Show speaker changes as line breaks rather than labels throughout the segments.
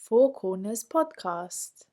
Four Corners podcast.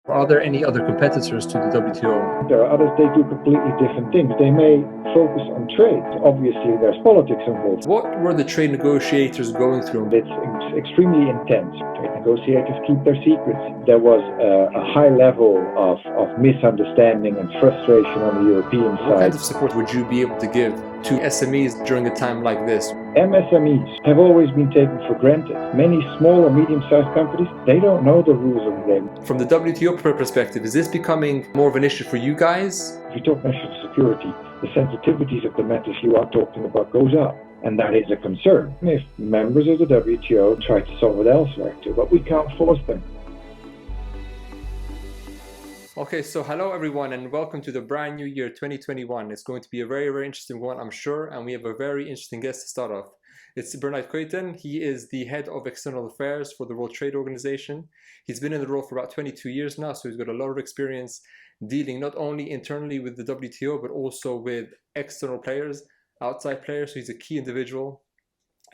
Are there any other competitors to the WTO?
There are others, they do completely different things. They may focus on trade. Obviously, there's politics involved.
What were the trade negotiators going through?
It's extremely intense. Trade negotiators keep their secrets. There was a high level of misunderstanding and frustration on the European side.
What kind of support would you be able to give to SMEs during a time like this?
MSMEs have always been taken for granted. Many small or medium-sized companies, they don't know the rules of the game.
From the WTO perspective, is this becoming more of an issue for you guys?
If you talk national security, the sensitivities of the matters you are talking about goes up. And that is a concern. If members of the WTO try to solve it elsewhere too, but we can't force them.
Okay, so hello everyone and welcome to the brand new year 2021. It's going to be a very, very interesting one, I'm sure, and we have a very interesting guest to start off. It's Bernard Kuiten. He is the head of external affairs for the World Trade Organization. He's been in the role for about 22 years now, so he's got a lot of experience dealing not only internally with the WTO, but also with external players, outside players. So he's a key individual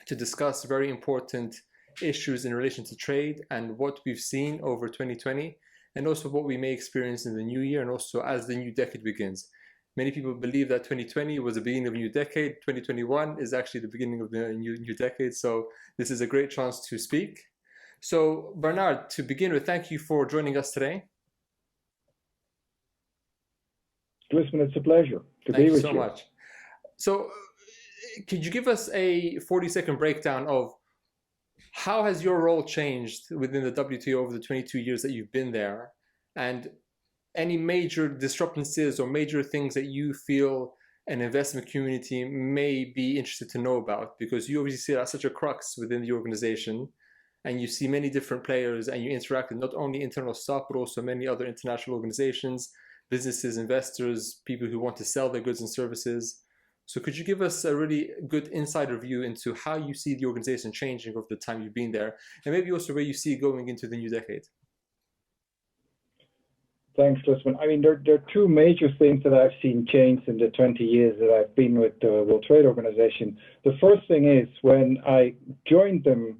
to discuss very important issues in relation to trade and what we've seen over 2020. And also what we may experience in the new year and also as the new decade begins. Many people believe that 2020 was the beginning of a new decade. 2021 is actually the beginning of the new decade. So this is a great chance to speak. So Bernard, to begin with, thank you for joining us today.
Klisman, it's a pleasure to
Thank
be
you
with
so
you.
much. So could you give us a 40-second breakdown of how has your role changed within the WTO over the 22 years that you've been there, and any major discrepancies or major things that you feel an investment community may be interested to know about? Because you obviously see that as such a crux within the organization, and you see many different players, and you interact with not only internal staff, but also many other international organizations, businesses, investors, people who want to sell their goods and services. So could you give us a really good insider view into how you see the organization changing over the time you've been there, and maybe also where you see it going into the new decade?
Thanks, Klisman. I mean, there are two major things that I've seen change in the 20 years that I've been with the World Trade Organization. The first thing is when I joined them,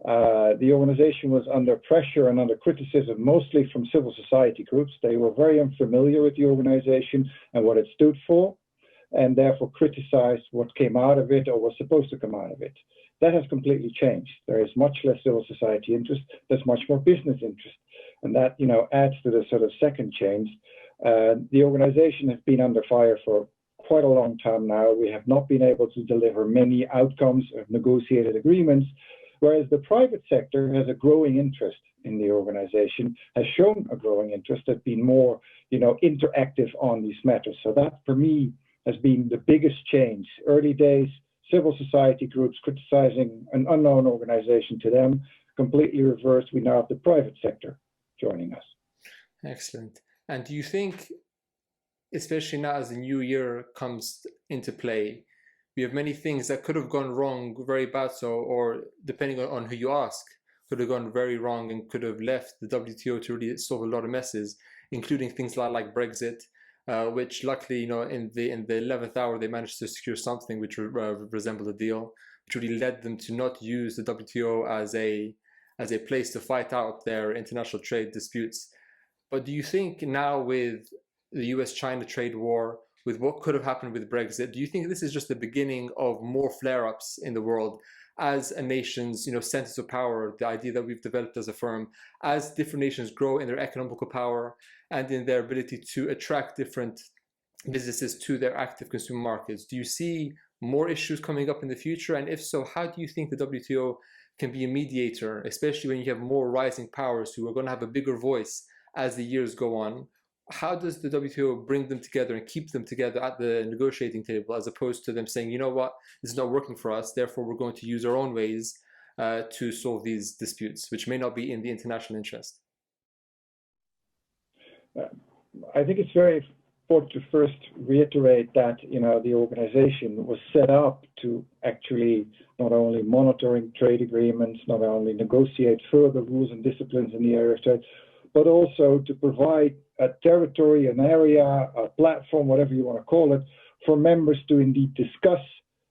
the organization was under pressure and under criticism, mostly from civil society groups. They were very unfamiliar with the organization and what it stood for, and therefore criticized what came out of it or was supposed to come out of it. That has completely changed. There is much less civil society interest. There's much more business interest. And that, adds to the sort of second change. The organization has been under fire for quite a long time now. We have not been able to deliver many outcomes of negotiated agreements, whereas the private sector has a growing interest in the organization, has shown a growing interest, has been more, interactive on these matters. So that, for me, has been the biggest change. Early days, civil society groups criticizing an unknown organization to them, completely reversed. We now have the private sector joining us.
Excellent. And do you think, especially now as the new year comes into play, we have many things that could have gone wrong, very bad so, or depending on who you ask, could have gone very wrong and could have left the WTO to really solve a lot of messes, including things like BREXIT, which luckily, in the 11th hour, they managed to secure something which resembled a deal, which really led them to not use the WTO as a place to fight out their international trade disputes. But do you think now with the US-China trade war, with what could have happened with Brexit, do you think this is just the beginning of more flare-ups in the world as a nation's sense of power, the idea that we've developed as a firm, as different nations grow in their economical power and in their ability to attract different businesses to their active consumer markets? Do you see more issues coming up in the future? And if so, how do you think the WTO can be a mediator, especially when you have more rising powers who are going to have a bigger voice as the years go on? How does the WTO bring them together and keep them together at the negotiating table, as opposed to them saying, you know what, this is not working for us, therefore we're going to use our own ways to solve these disputes, which may not be in the international interest?
I think it's very important to first reiterate that, the organization was set up to actually not only monitoring trade agreements, not only negotiate further rules and disciplines in the area of trade, but also to provide a territory, an area, a platform, whatever you want to call it, for members to indeed discuss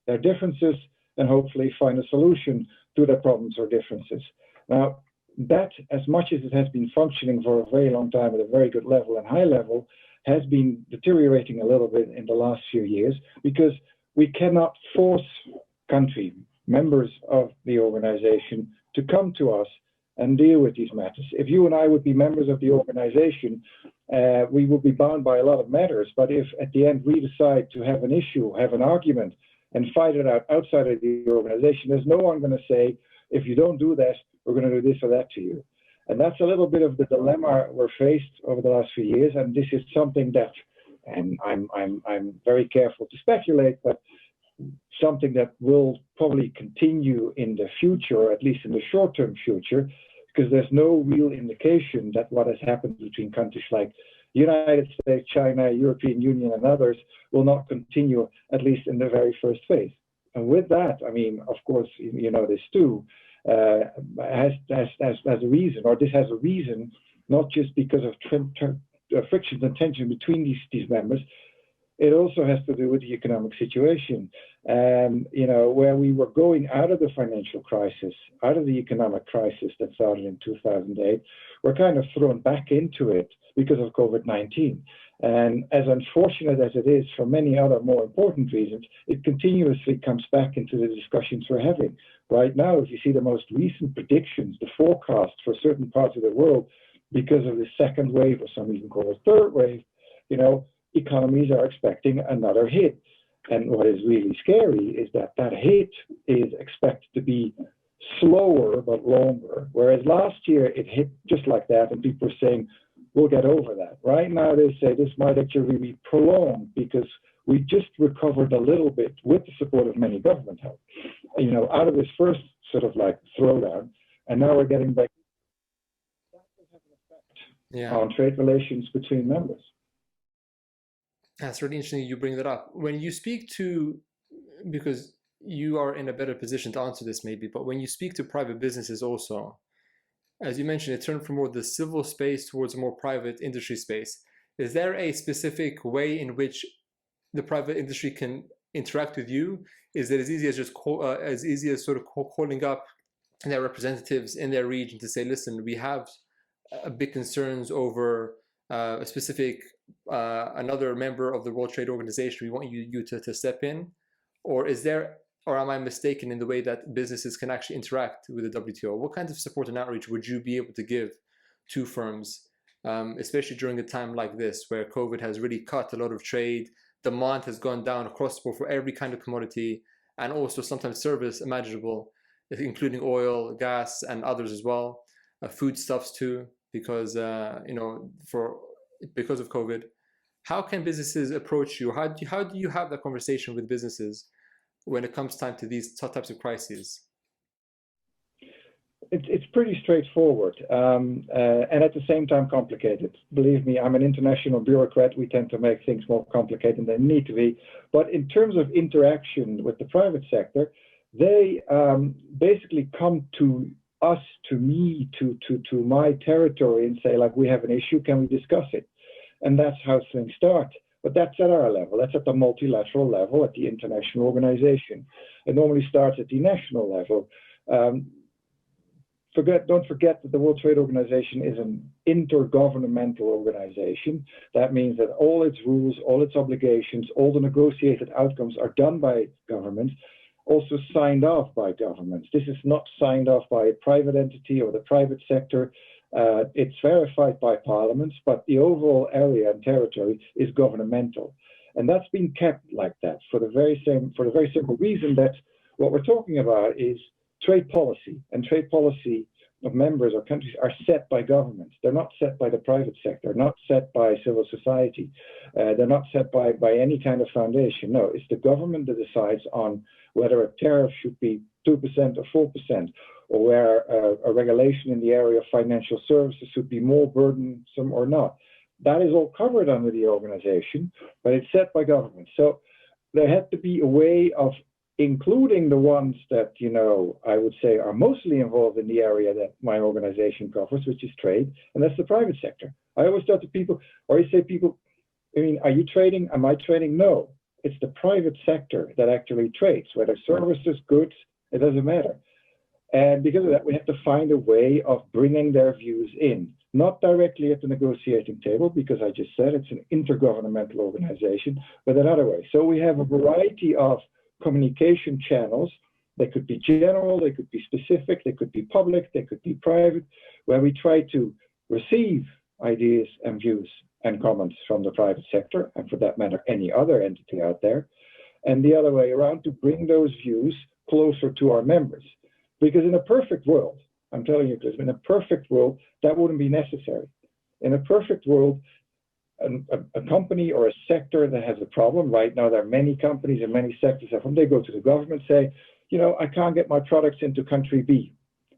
their differences and hopefully find a solution to their problems or differences. Now, that, as much as it has been functioning for a very long time at a very good level and high level, has been deteriorating a little bit in the last few years, because we cannot force country members of the organization to come to us and deal with these matters. If you and I would be members of the organization, we would be bound by a lot of matters. But if at the end we decide to have an issue, have an argument, and fight it out outside of the organization, there's no one going to say, if you don't do that, we're going to do this or that to you. And that's a little bit of the dilemma we're faced over the last few years. And this is something that, and I'm very careful to speculate, but something that will probably continue in the future, or at least in the short-term future, because there's no real indication that what has happened between countries like the United States, China, European Union, and others will not continue, at least in the very first phase. And with that, I mean, of course, you know this too, has a reason, or this has a reason, not just because of frictions and tension between these members. It also has to do with the economic situation. You know, where we were going out of the financial crisis, out of the economic crisis that started in 2008, we're kind of thrown back into it because of COVID-19. And as unfortunate as it is for many other more important reasons, it continuously comes back into the discussions we're having. Right now, if you see the most recent predictions, the forecast for certain parts of the world, because of the second wave, or some even call it third wave, you know, economies are expecting another hit. And what is really scary is that that hit is expected to be slower but longer. Whereas last year it hit just like that, and people were saying, we'll get over that. Right now they say this might actually be prolonged because we just recovered a little bit with the support of many government help, you know, out of this first sort of like throwdown, and now we're getting back. That will have an effect on trade relations between members.
That's really interesting you bring that up. When you speak to, because you are in a better position to answer this maybe, but when you speak to private businesses also, as you mentioned, it turned from more the civil space towards a more private industry space. Is there a specific way in which the private industry can interact with you? Is it as easy as just calling up their representatives in their region to say, listen, we have big concerns over a specific another member of the World Trade Organization, we want you to step in? Or is there, or am I mistaken in the way that businesses can actually interact with the WTO? What kinds of support and outreach would you be able to give to firms, especially during a time like this, where COVID has really cut a lot of trade, demand has gone down across the board for every kind of commodity, and also sometimes service imaginable, including oil, gas, and others as well, foodstuffs too, because because of COVID. How can businesses approach you? How do you have that conversation with businesses when it comes time to these types of crises?
It's pretty straightforward, and at the same time complicated. Believe me, I'm an international bureaucrat. We tend to make things more complicated than they need to be. But in terms of interaction with the private sector, they basically come to us, to me, to my territory and say, like, we have an issue, can we discuss it? And that's how things start. But that's at our level. That's at the multilateral level, at the international organization. It normally starts at the national level. Don't forget that the World Trade Organization is an intergovernmental organization. That means that all its rules, all its obligations, all the negotiated outcomes are done by governments, also signed off by governments. This is not signed off by a private entity or the private sector. It's verified by parliaments, but the overall area and territory is governmental. And that's been kept like that for the very simple reason that what we're talking about is trade policy, and trade policy of members or countries are set by governments. They're not set by the private sector, not set by civil society. They're not set by any kind of foundation. No, it's the government that decides on whether a tariff should be 2% or 4%, or where a regulation in the area of financial services should be more burdensome or not. That is all covered under the organization, but it's set by government. So there had to be a way of including the ones that, you know, I would say are mostly involved in the area that my organization covers, which is trade, and that's the private sector. I always talk to people, or I say people, I mean, are you trading? Am I trading? No, it's the private sector that actually trades, whether services, goods, it doesn't matter. And because of that, we have to find a way of bringing their views in, not directly at the negotiating table, because I just said it's an intergovernmental organization, but another way. So we have a variety of communication channels. They could be general, they could be specific, they could be public, they could be private, where we try to receive ideas and views and comments from the private sector, and for that matter, any other entity out there, and the other way around, to bring those views closer to our members. Because in a perfect world, I'm telling you, Klisman, in a perfect world, that wouldn't be necessary. In a perfect world, a company or a sector that has a problem, right now there are many companies and many sectors that when they go to the government say, you know, I can't get my products into country B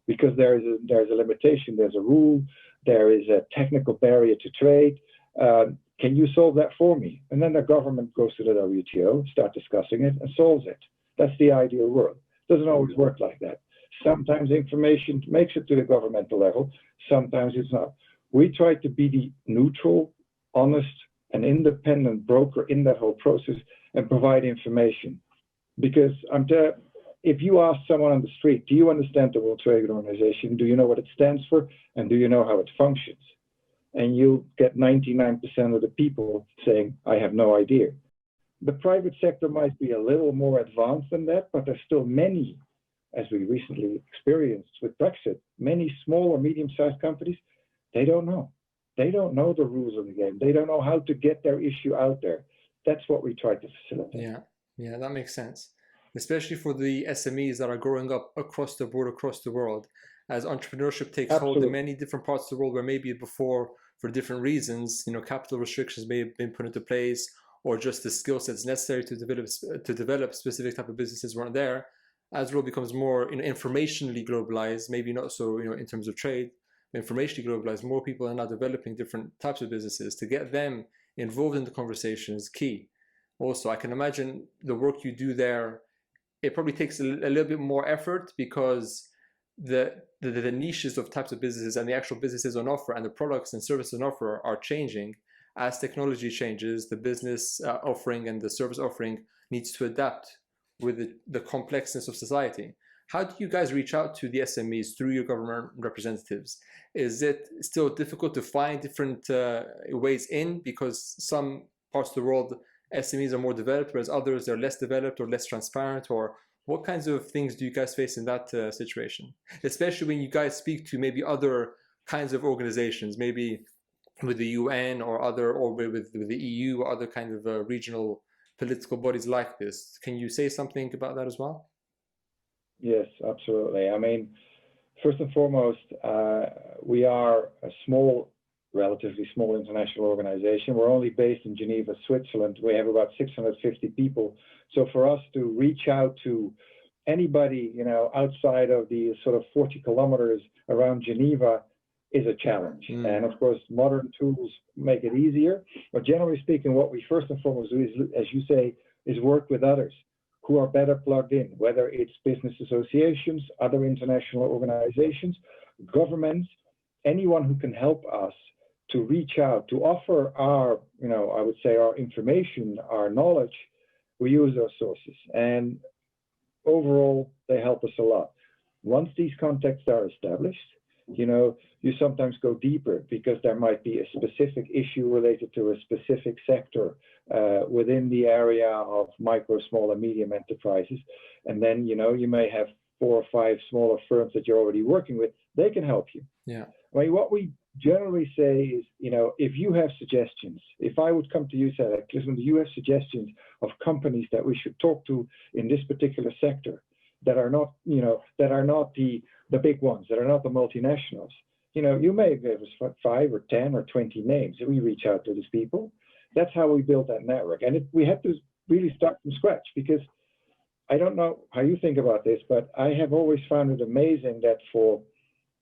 because there's a limitation, there's a rule, there is a technical barrier to trade. Can you solve that for me? And then the government goes to the WTO, start discussing it, and solves it. That's the ideal world. Doesn't always work like that. Sometimes information makes it to the governmental level, sometimes it's not. We try to be the neutral, honest, and independent broker in that whole process and provide information. Because if you ask someone on the street, do you understand the World Trade Organization? Do you know what it stands for? And do you know how it functions? And you get 99% of the people saying, I have no idea. The private sector might be a little more advanced than that, but there's still many, as we recently experienced with Brexit, many small or medium-sized companies, they don't know. They don't know the rules of the game. They don't know how to get their issue out there. That's what we try to facilitate.
Yeah, that makes sense. Especially for the SMEs that are growing up across the board, across the world, as entrepreneurship takes hold in many different parts of the world where maybe before, for different reasons, you know, capital restrictions may have been put into place, or just the skill sets necessary to develop specific type of businesses weren't there. As the world becomes more, you know, informationally globalized, maybe not so, you know, in terms of trade, informationally globalized, more people are now developing different types of businesses. To get them involved in the conversation is key. Also, I can imagine the work you do there, it probably takes a little bit more effort because the niches of types of businesses and the actual businesses on offer and the products and services on offer are changing. As technology changes, the business offering and the service offering needs to adapt with the complexness of society. How do you guys reach out to the SMEs through your government representatives? Is it still difficult to find different ways in because some parts of the world SMEs are more developed, whereas others are less developed or less transparent? Or what kinds of things do you guys face in that situation? Especially when you guys speak to maybe other kinds of organizations, maybe with the UN or with the EU or other kind of regional political bodies like this. Can you say something about that as well?
Yes, absolutely. I mean, first and foremost, we are a relatively small international organization. We're only based in Geneva, Switzerland. We have about 650 people. So for us to reach out to anybody, you know, outside of the sort of 40 kilometers around Geneva is a challenge. And of course, modern tools make it easier. But generally speaking, what we first and foremost do is, as you say, is work with others who are better plugged in, whether it's business associations, other international organizations, governments, anyone who can help us to reach out, to offer our, you know, I would say our information, our knowledge. We use those sources. And overall, they help us a lot. Once these contacts are established, you know, you sometimes go deeper because there might be a specific issue related to a specific sector within the area of micro, small, and medium enterprises. And then, you know, you may have 4 or 5 smaller firms that you're already working with. They can help you.
Yeah.
I mean, what we generally say is, you know, if you have suggestions, if I would come to you and say, like, listen, do you have suggestions of companies that we should talk to in this particular sector that are not, you know, that are not the big ones, that are not the multinationals? You know, you may give us 5 or 10 or 20 names, and we reach out to these people. That's how we built that network. And we had to really start from scratch, because I don't know how you think about this, but I have always found it amazing that for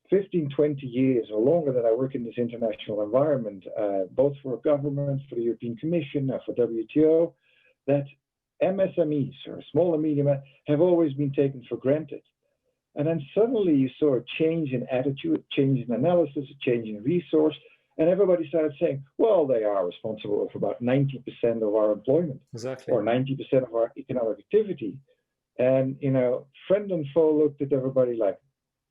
15, 20 years or longer that I work in this international environment, both for governments, for the European Commission, for WTO, that MSMEs, or small and medium, have always been taken for granted. And then suddenly you saw a change in attitude, a change in analysis, a change in resource, and everybody started saying, well, they are responsible for about 90% of our employment,
Exactly,
or 90% of our economic activity. And, you know, friend and foe looked at everybody like,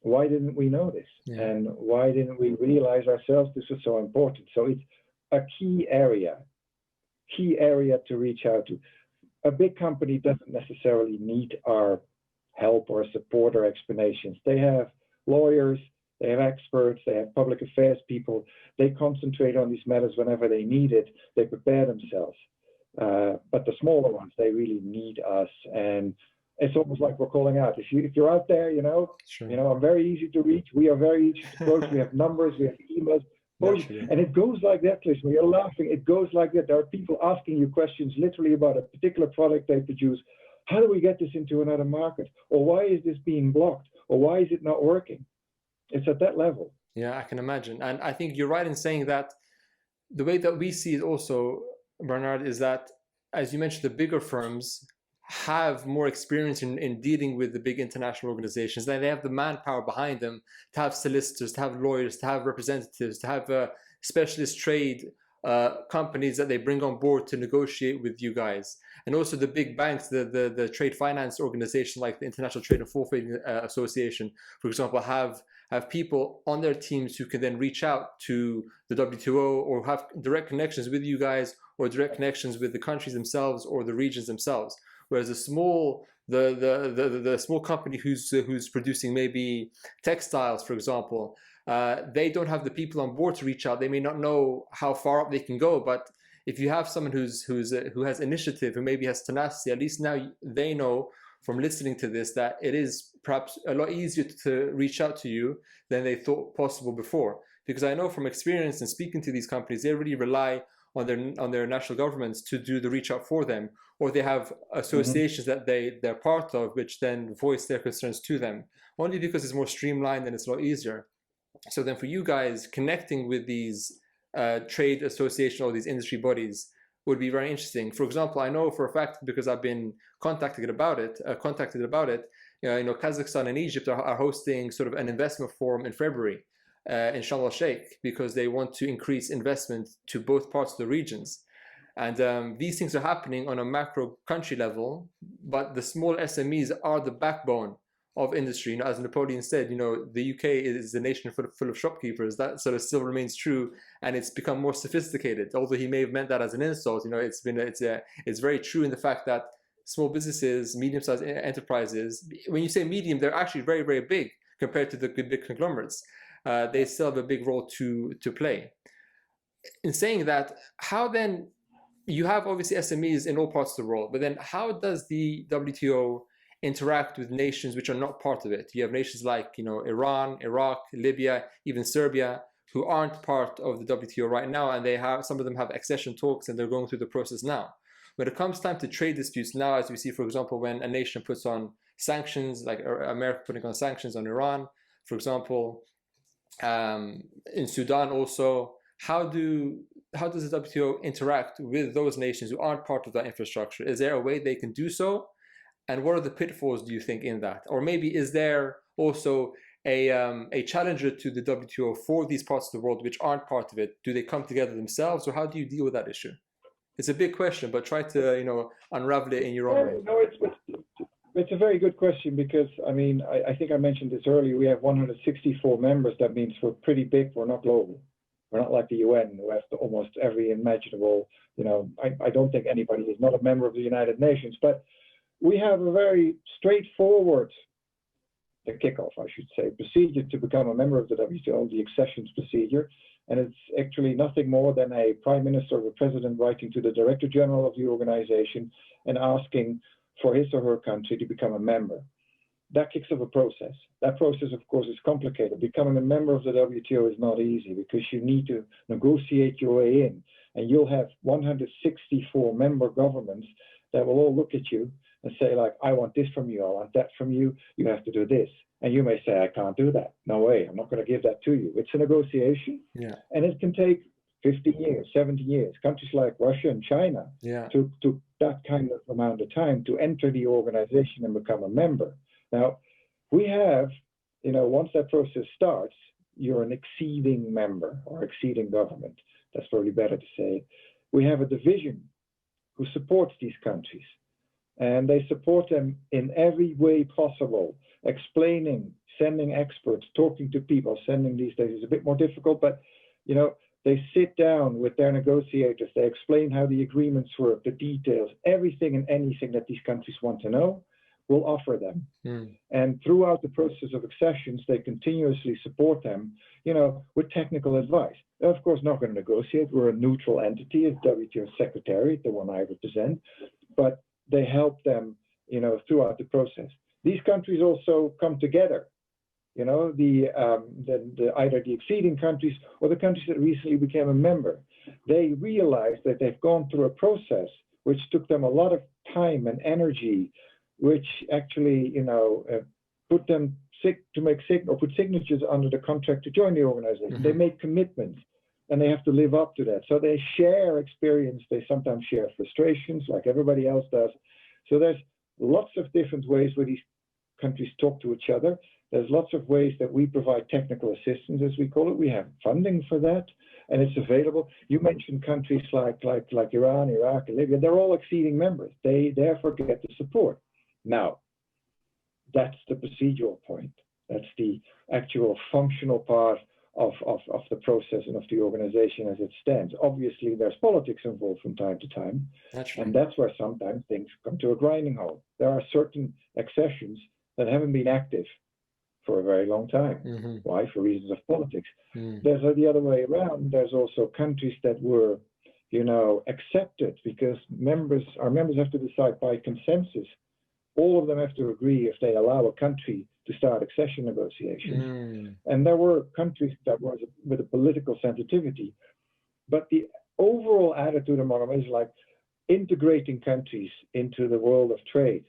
why didn't we know this?
Yeah.
And why didn't we realize ourselves this was so important? So it's a key area to reach out to. A big company doesn't necessarily need our help or support or explanations. They have lawyers, they have experts, they have public affairs people. They concentrate on these matters whenever they need it. They prepare themselves. But the smaller ones, they really need us. And it's almost like we're calling out. If you're out there,
Sure.
I'm very easy to reach. We are very easy to approach. We have numbers, we have emails. And it goes like that, Klisman. You're laughing. It goes like that. There are people asking you questions literally about a particular product they produce. How do we get this into another market? Or why is this being blocked? Or why is it not working? It's at that level.
Yeah, I can imagine. And I think you're right in saying that the way that we see it also, Bernard, is that, as you mentioned, the bigger firms have more experience in dealing with the big international organizations. They have the manpower behind them to have solicitors, to have lawyers, to have representatives, to have specialist trade companies that they bring on board to negotiate with you guys. And also the big banks, the trade finance organization like the International Trade and Forfeiting Association, for example, have people on their teams who can then reach out to the WTO or have direct connections with you guys or direct connections with the countries themselves or the regions themselves. Whereas the small company who's producing maybe textiles, for example, they don't have the people on board to reach out. They may not know how far up they can go. But if you have someone who has initiative, who maybe has tenacity, at least now they know from listening to this that it is perhaps a lot easier to reach out to you than they thought possible before. Because I know from experience and speaking to these companies, they really rely on their national governments to do the reach out for them, or they have associations that they're part of, which then voice their concerns to them, only because it's more streamlined and it's a lot easier. So then for you guys, connecting with these trade associations or these industry bodies would be very interesting. For example, I know for a fact, because I've been contacted about it, Kazakhstan and Egypt are hosting sort of an investment forum in February in Sharm el-Sheikh, because they want to increase investment to both parts of the regions. And these things are happening on a macro country level, but the small SMEs are the backbone of industry. As Napoleon said, the UK is a nation full of shopkeepers. That sort of still remains true, and it's become more sophisticated. Although he may have meant that as an insult, it's very true in the fact that small businesses, medium-sized enterprises, when you say medium, they're actually very, very big compared to the big conglomerates. They still have a big role to play. In saying that, how then, you have obviously SMEs in all parts of the world, but then how does the WTO interact with nations which are not part of it? You have nations like Iran, Iraq, Libya, even Serbia, who aren't part of the WTO right now, and some of them have accession talks and they're going through the process now. When it comes time to trade disputes now, as we see, for example, when a nation puts on sanctions, like America putting on sanctions on Iran, for example, in Sudan also, how does the WTO interact with those nations who aren't part of that infrastructure? Is there a way they can do so? And what are the pitfalls, do you think, in that? Or maybe is there also a challenger to the WTO for these parts of the world which aren't part of it? Do they come together themselves, or how do you deal with that issue? It's a big question, but try to unravel it in your own way.
No, it's a very good question, because I think I mentioned this earlier. We have 164 members. That means we're pretty big. We're not global. We're not like the UN, who has almost every imaginable. I don't think anybody is not a member of the United Nations, but we have a very straightforward, the kickoff, I should say, procedure to become a member of the WTO, the accessions procedure. And it's actually nothing more than a prime minister or a president writing to the director general of the organization and asking for his or her country to become a member. That kicks off a process. That process, of course, is complicated. Becoming a member of the WTO is not easy, because you need to negotiate your way in. And you'll have 164 member governments that will all look at you and say, like, I want this from you, I want that from you, you have to do this. And you may say, I can't do that. No way, I'm not going to give that to you. It's a negotiation.
Yeah.
And it can take 50 years, 70 years. Countries like Russia and China took that kind of amount of time to enter the organization and become a member. Now, we have, once that process starts, you're an exceeding member or exceeding government. That's probably better to say. We have a division who supports these countries, and they support them in every way possible. explaining, sending experts, talking to people, sending these days is a bit more difficult, but they sit down with their negotiators, they explain how the agreements work, the details, everything and anything that these countries want to know, will offer them. And throughout the process of accessions, they continuously support them, with technical advice. They're of course not going to negotiate. We're a neutral entity as WTO Secretariat, the one I represent, but they help them, throughout the process. These countries also come together, either the acceding countries or the countries that recently became a member. They realize that they've gone through a process which took them a lot of time and energy, which actually, put them put signatures under the contract to join the organization. They make commitments and they have to live up to that. So they share experience. They sometimes share frustrations like everybody else does. So there's lots of different ways where these countries talk to each other. There's lots of ways that we provide technical assistance, as we call it. We have funding for that, and it's available. You mentioned countries like Iran, Iraq, and Libya. They're all acceding members. They therefore get the support. Now, that's the procedural point. That's the actual functional part of the process and of the organization as it stands. Obviously, there's politics involved from time to time, and that's where sometimes things come to a grinding halt. There are certain accessions that haven't been active for a very long time. Why? For reasons of politics. There's the other way around. There's also countries that were, accepted because our members have to decide by consensus. All of them have to agree if they allow a country to start accession negotiations. And there were countries that were with a political sensitivity. But the overall attitude among them is like integrating countries into the world of trade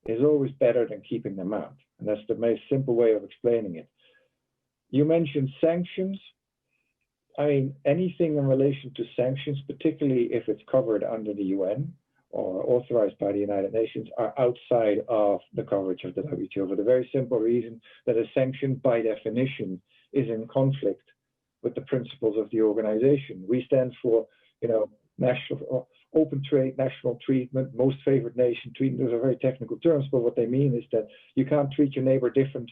is always better than keeping them out. And that's the most simple way of explaining it. You mentioned sanctions. I mean, anything in relation to sanctions, particularly if it's covered under the UN or authorized by the United Nations, are outside of the coverage of the WTO for the very simple reason that a sanction, by definition, is in conflict with the principles of the organization. We stand for, national open trade, national treatment, most favored nation treatment. Those are very technical terms, but what they mean is that you can't treat your neighbor different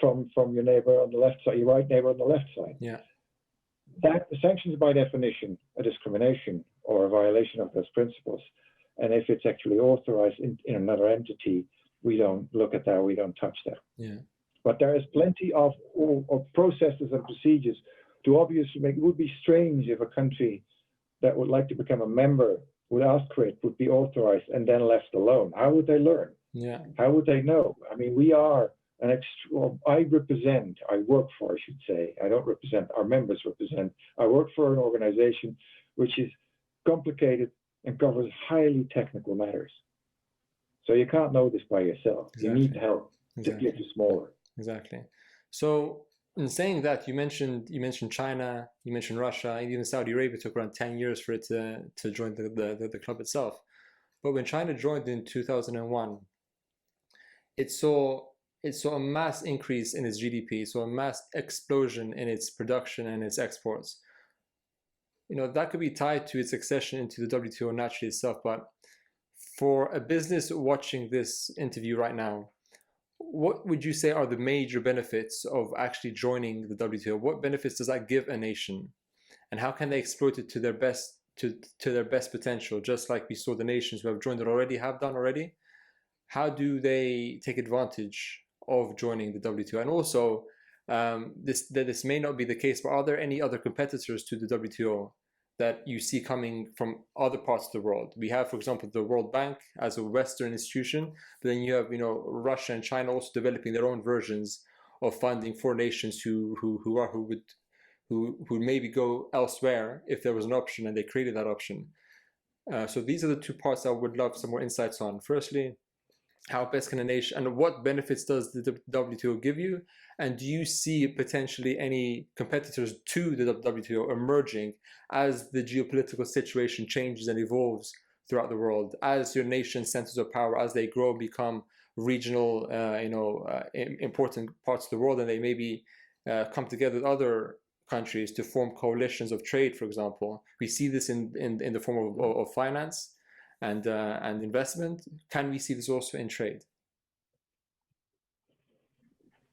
from your neighbor on the left side, your right neighbor on the left side. That the sanctions, by definition, a discrimination or a violation of those principles. And if it's actually authorized in another entity, we don't look at that, we don't touch that. But there is plenty of processes and procedures to obviously make. It would be strange if a country that would like to become a member would ask for it, would be authorized and then left alone. How would they learn? How would they know? I mean, we are I work for, I should say, I don't represent, our members represent, I work for an organization which is complicated and covers highly technical matters. So you can't know this by yourself. You need help, particularly if you're smaller.
So in saying that, you mentioned China, you mentioned Russia, and even Saudi Arabia took around 10 years for it to join the club itself. But when China joined in 2001, it saw a mass increase in its GDP, so a mass explosion in its production and its exports. That could be tied to its accession into the WTO naturally itself, but for a business watching this interview right now, what would you say are the major benefits of actually joining the WTO? What benefits does that give a nation, and how can they exploit it to their best potential? Just like we saw the nations who have joined it already have done already. How do they take advantage of joining the WTO? And also, this may not be the case, but are there any other competitors to the WTO that you see coming from other parts of the world? We have, for example, the World Bank as a Western institution, but then you have, Russia and China also developing their own versions of funding for nations who would maybe go elsewhere if there was an option and they created that option. So these are the two parts I would love some more insights on. Firstly, how best can a nation, and what benefits does the WTO give you? And do you see potentially any competitors to the WTO emerging as the geopolitical situation changes and evolves throughout the world, as your nation's centers of power, as they grow, become regional, important parts of the world, and they maybe come together with other countries to form coalitions of trade, for example? We see this in the form of finance and investment. Can we see this also in trade?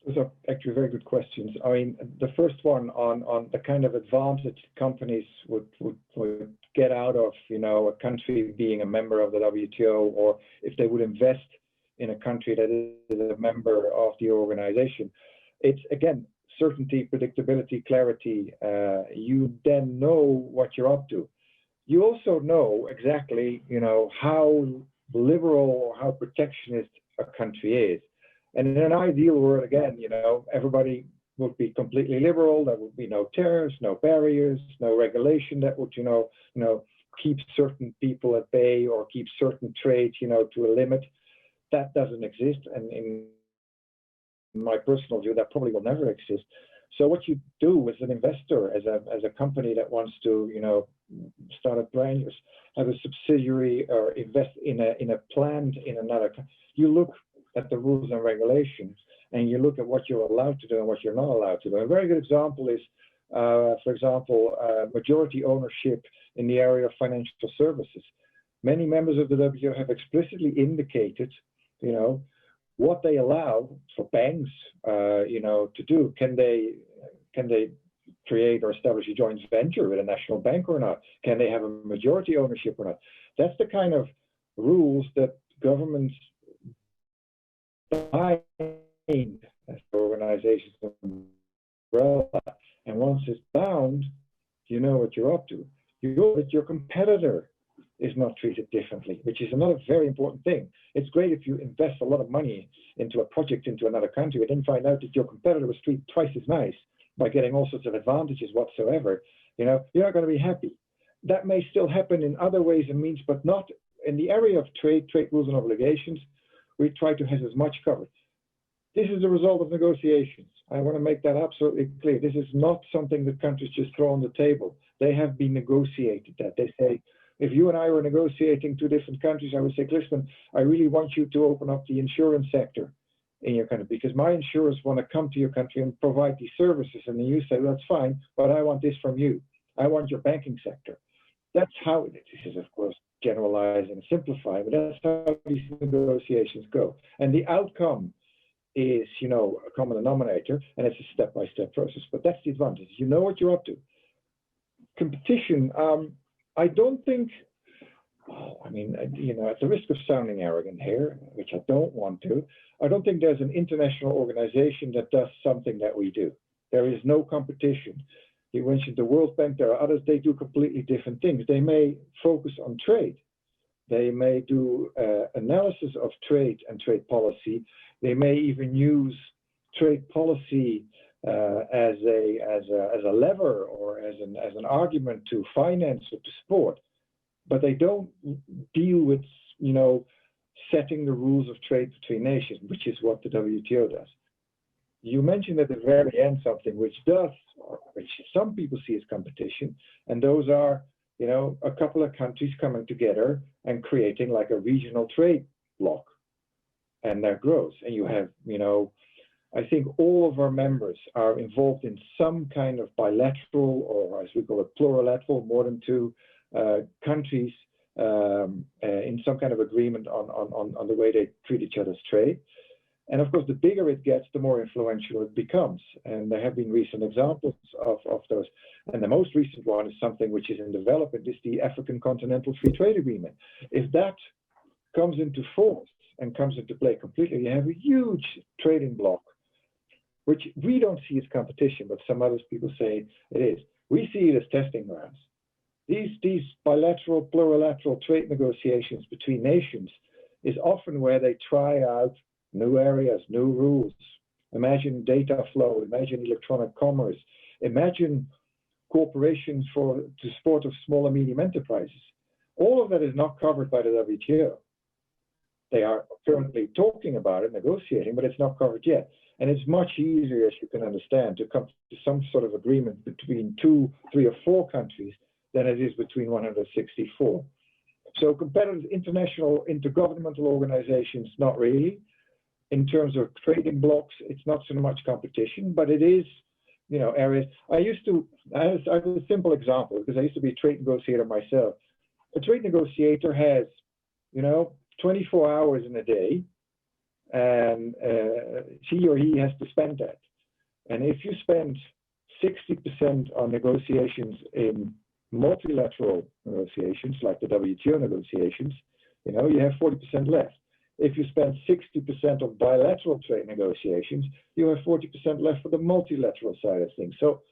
Those are actually very good questions. I mean, the first one on the kind of advantage companies would get out of, a country being a member of the WTO, or if they would invest in a country that is a member of the organization. It's, again, certainty, predictability, clarity. You then know what you're up to. You also know exactly, how liberal or how protectionist a country is. And in an ideal world, again, everybody would be completely liberal. There would be no tariffs, no barriers, no regulation that would, keep certain people at bay or keep certain trade, to a limit. That doesn't exist. And in my personal view, that probably will never exist. So what you do as an investor, as a company that wants to, start a brand, have a subsidiary or invest in a plant in another country, you look at the rules and regulations, and you look at what you're allowed to do and what you're not allowed to do. A very good example is, for example, majority ownership in the area of financial services. Many members of the WTO have explicitly indicated, what they allow for banks, to do. Can they create or establish a joint venture with a national bank or not? Can they have a majority ownership or not? That's the kind of rules that governments bind as organizations umbrella. And once it's bound, you know what you're up to. You know that your competitor is not treated differently, which is another very important thing. It's great if you invest a lot of money into a project into another country and then find out that your competitor was treated twice as nice by getting all sorts of advantages whatsoever. You're not going to be happy. That may still happen in other ways and means, but not in the area of trade rules and obligations. We try to have as much covered. This is the result of negotiations. I want to make that absolutely clear. This is not something that countries just throw on the table. They have been negotiated that. They say, if you and I were negotiating two different countries, I would say, Klisman, I really want you to open up the insurance sector in your country because my insurers want to come to your country and provide these services. And then you say, well, that's fine, but I want this from you. I want your banking sector. That's how, this is of course generalizing and simplifying, but that's how these negotiations go. And the outcome is, a common denominator, and it's a step-by-step process. But that's the advantage. You know what you're up to. Competition, I don't think, at the risk of sounding arrogant here, which I don't want to, I don't think there's an international organization that does something that we do. There is no competition. You mentioned the World Bank, there are others, they do completely different things. They may focus on trade. They may do analysis of trade and trade policy. They may even use trade policy as a lever or as an argument to finance or to support. But they don't deal with, setting the rules of trade between nations, which is what the WTO does. You mentioned at the very end something which some people see as competition, and those are, a couple of countries coming together and creating like a regional trade bloc, and that grows. And you have, I think all of our members are involved in some kind of bilateral, or as we call it, plurilateral, more than two countries in some kind of agreement on the way they treat each other's trade. And of course, the bigger it gets, the more influential it becomes. And there have been recent examples of those. And the most recent one is something which is in development, is the African Continental Free Trade Agreement. If that comes into force and comes into play completely, you have a huge trading bloc, which we don't see as competition, but some other people say it is. We see it as testing grounds. These bilateral, plurilateral trade negotiations between nations is often where they try out new areas, new rules. Imagine data flow, imagine electronic commerce, imagine cooperation to support of small and medium enterprises. All of that is not covered by the WTO. They are currently talking about it, negotiating, but it's not covered yet. And it's much easier, as you can understand, to come to some sort of agreement between 2, 3, or 4 countries than it is between 164. So competitive international intergovernmental organizations, not really. In terms of trading blocks, it's not so much competition, but it is, areas. I have a simple example because I used to be a trade negotiator myself. A trade negotiator has, 24 hours in a day, and she or he has to spend that. And if you spend 60% on negotiations in multilateral negotiations, like the WTO negotiations, you have 40% left. If you spend 60% of bilateral trade negotiations, you have 40% left for the multilateral side of things. So,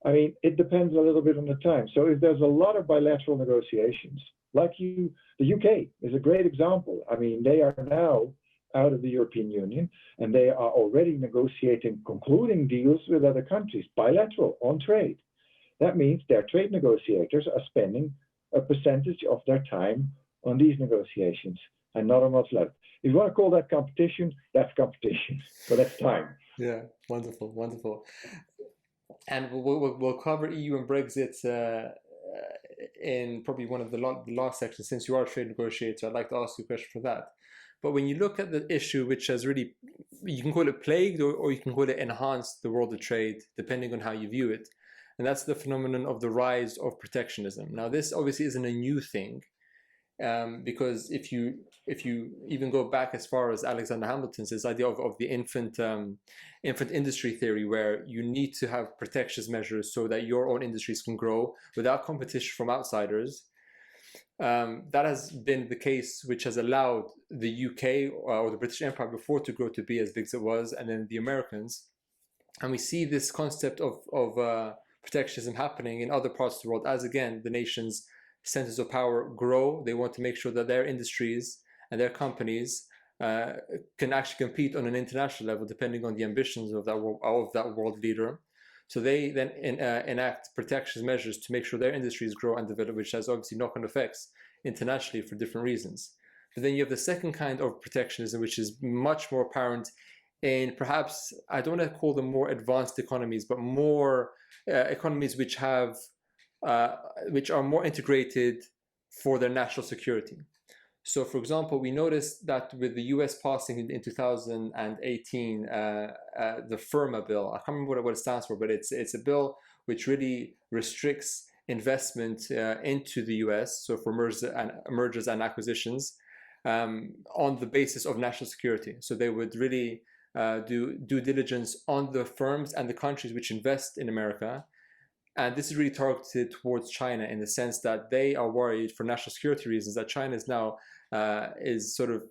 I mean, it depends a little bit on the time. So if there's a lot of bilateral negotiations, like the UK is a great example. I mean, they are now out of the European Union, and they are already negotiating, concluding deals with other countries, bilateral, on trade. That means their trade negotiators are spending a percentage of their time on these negotiations and not on multilateral. If you want to call that competition, that's competition, but that's time.
Yeah, wonderful, wonderful. And we'll cover EU and Brexit in probably one of the last sections. Since you are a trade negotiator, I'd like to ask you a question for that. But when you look at the issue, which has really, you can call it plagued or you can call it enhanced the world of trade, depending on how you view it. And that's the phenomenon of the rise of protectionism. Now, this obviously isn't a new thing, because if you even go back as far as Alexander Hamilton's, this idea of the infant industry theory, where you need to have protectionist measures so that your own industries can grow without competition from outsiders. That has been the case, which has allowed the UK or the British Empire before to grow to be as big as it was, and then the Americans. And we see this concept of protectionism happening in other parts of the world as, again, the nations' centers of power grow. They want to make sure that their industries and their companies can actually compete on an international level, depending on the ambitions of that world leader. So they then enact protectionist measures to make sure their industries grow and develop, which has obviously knock-on effects internationally for different reasons. But then you have the second kind of protectionism, which is much more apparent in, perhaps, I don't want to call them more advanced economies, but more economies which are more integrated for their national security. So, for example, we noticed that with the US passing in 2018 the FIRMA bill, I can't remember what it stands for, but it's a bill which really restricts investment into the US, so for mergers and acquisitions, on the basis of national security. So they would really do due diligence on the firms and the countries which invest in America. And this is really targeted towards China, in the sense that they are worried, for national security reasons, that China is now is sort of